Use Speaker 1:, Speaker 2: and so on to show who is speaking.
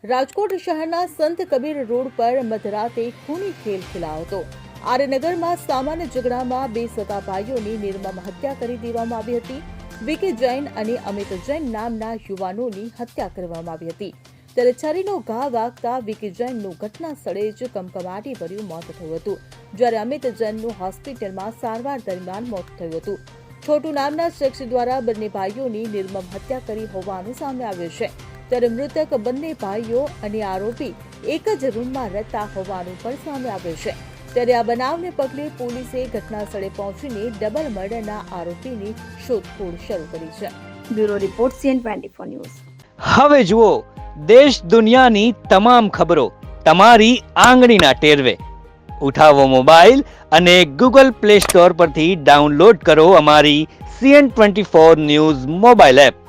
Speaker 1: રાજકોટ શહેરના સંત કબીર રોડ પર મધરાતે ખૂની ખેલ ખેલાયો હતો। આર્યનગરમાં સામાન્ય ઝઘડામાં બે સગાભાઈઓની નિર્મમ હત્યા કરી દેવામાં આવી હતી। વિકી જૈન અને અમિત જૈન નામના યુવાનોની હત્યા કરવામાં આવી હતી। ત્યારે છરીનો ઘા વાગતા વિકી જૈનનું ઘટના સ્થળે જ કમકમાટી ભર્યું મોત થયું હતું, જ્યારે અમિત જૈનનું હોસ્પિટલમાં સારવાર દરમિયાન મોત થયું હતું। છોટુ નામના શખ્સ દ્વારા બંને ભાઈઓની નિર્મમ હત્યા કરી હોવાનું સામે આવ્યું છે। ત્યારે મૃતક બંને ભાઈઓ અને આરોપી એક જ રૂમમાં રહેતા હોવાનું પણ સામે આવ્યું છે। ત્યારે આ બનાવને પગલે પોલીસે ઘટના સ્થળે પહોંચીને ડબલ મર્ડરના આરોપીની શોધખોળ શરૂ કરી છે।
Speaker 2: Bureau report CN24 news.
Speaker 3: હવે જુઓ દેશ દુનિયાની તમામ ખબરો તમારી આંગળીના ટેરવે। ઉઠાવો મોબાઈલ અને Google Play Store પરથી ડાઉનલોડ કરો અમારી CN24 ન્યૂઝ મોબાઈલ એપ।